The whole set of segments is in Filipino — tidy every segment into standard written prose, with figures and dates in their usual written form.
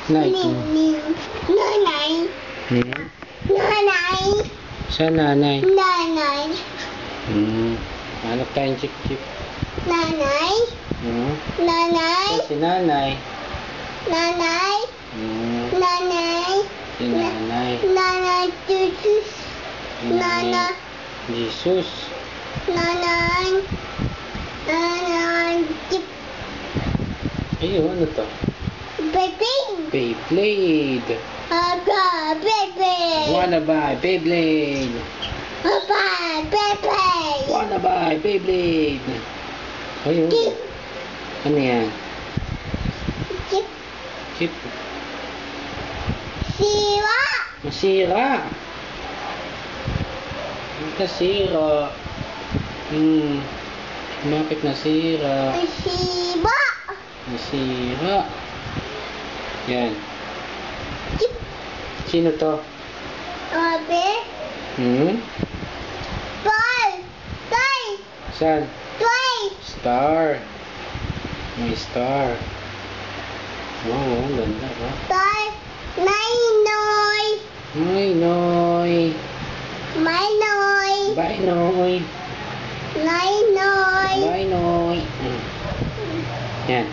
Night. Nanay. Hmm? Nanay. Saan nanay? Nanay. Hanap tayong chip-chip. Nanay. Hmm? Nanay. Saan si nanay? Nanay. Nanay. Si nanay. Nanay Jesus. Si Nanay. Jesus. Nanay. Nanay. Ayun, ano to? Baby. Beyblade. Papa, baby. Wanna buy Beyblade. Papa, baby. Wanna buy Beyblade. Ayun. Ano yan? Chip. Chip. Siwa. Masira. Nasira. Bakit nasira? Siwa. Nasira. Yan. Chip. Sino to? Abe. Ball. Toy. Saan? Toy. Star. May star. Wow, ang ganda ba? Toy. Noy. Ay, Noy. My Noy. Bye, Noy. Noy Noy. Bye, Noy. Yan.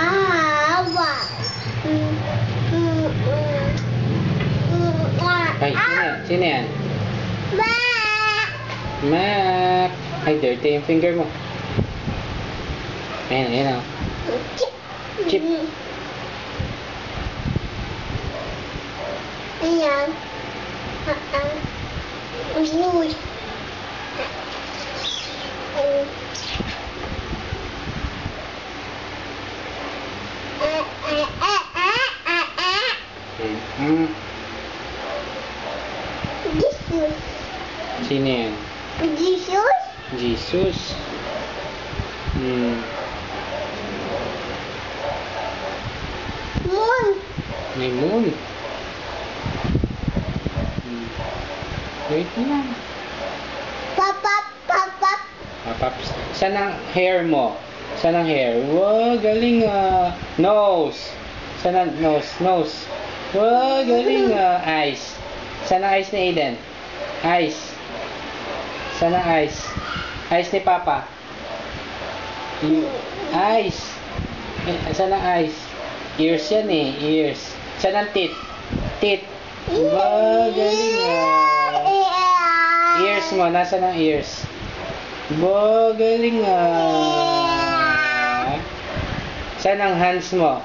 Awa. Ay, sino yan? Ma. Mac. Ay, dirty yung finger mo. Ayan, ayan o. Chip. Ayan. Uy. Jesus. Sino yan? Jesus. Jesus. Moon. May moon. Wait lang. Papa. Papaps. Saan ang hair mo? Saan ang hair? Wow, galing ah. Nose. Saan ang nose? Nose. Wow, galing ah. Eyes. Saan ang eyes ni Aiden? Eyes. Saan ang eyes? Eyes ni Papa. Eyes. Saan ang eyes? Ears yan eh. Ears. Saan ang teeth? Teeth. Wow, galing ah. Ears mo. Nasaan ang ears? Wow, galing ah. Saan ang hands mo?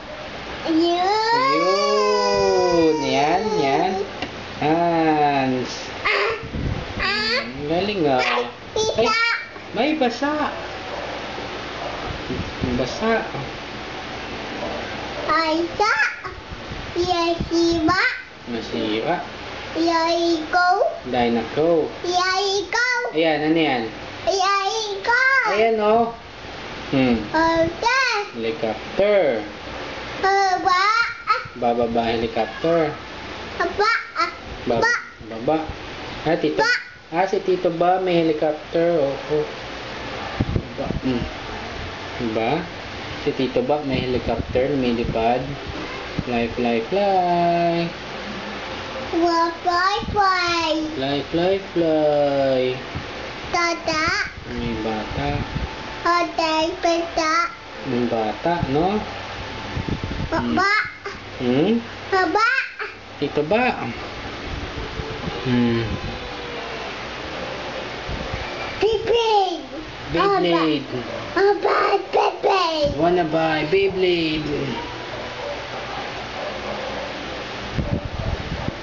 Ayun. Yan. Hands. Galing ah. Ay, may basa. Basa. Aisa. Yasiba. Masira. Yaiko. Dinoco. Yaiko. Ayan, ano yan? Yaiko. Ayan o. Oda. Helicopter. Baba. Bababa helicopter. Baba. Baba. Tito. Si Tito ba may helicopter? Oo. Ba. Ba? Si Tito ba may helicopter, lumilipad. Fly. Fly. Fly. Tata. May bata. Peta. May bata, no? Baba. Baba. Tito ba? Beyblade. Beyblade. Beyblade. Wanna buy Beyblade.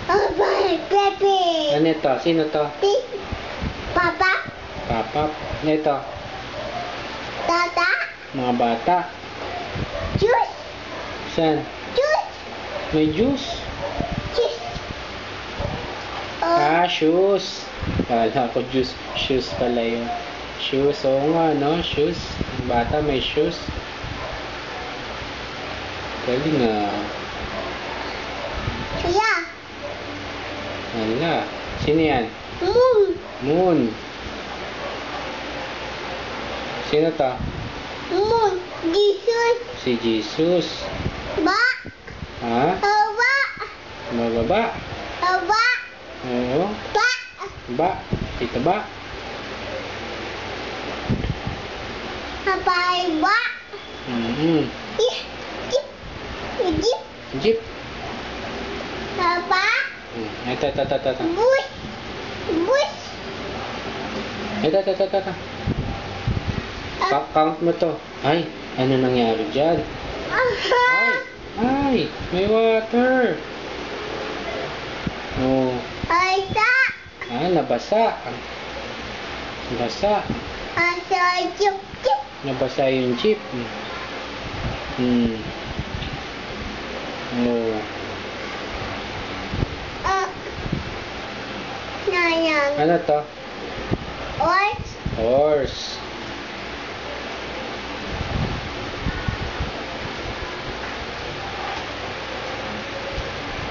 Beyblade. Ano ito? Sino to? Papa. Papa. Ano ito? Tata. Mga bata. Juice. Saan? Juice. May juice. Juice. Shoes. Kala ko juice. Shoes pala yun. Shoes. Oo nga, no? Shoes. Ang bata may shoes. Galing ah. Yeah. Wala. Sino yan? Moon. Moon. Sino to? Moon. Jesus. Si Jesus. Ba. Ha? Awa. Bababa. Awa. Oo. Ba. Ba. Tita ba? Abay ba. Mm-hmm. Jeep. Jeep. Jeep. Jeep. Aba. Ito. Bush. Bush. Ito. Count mo to. Ay, ano nangyari dyan? Ay, may water. Oh. Asa. Nabasa. Basa. Asa. Jeep. Jeep. Nabasa yung jeep. Oh. Nayang. Ano to? Horse. Horse.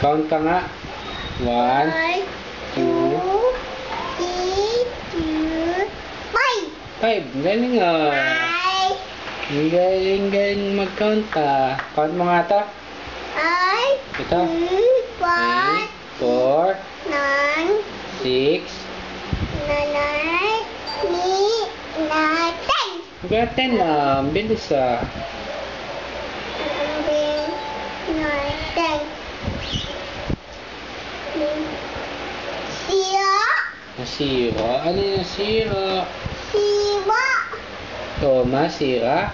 Count ka nga. 1, 2, 5. Galing ah. Galing mag-count ah. Count mo nga to. Ito. 3, 4, 6. Hanggang 10 na. Bilis ah. Nasira? Ano yung nasira? Siwa. Masira?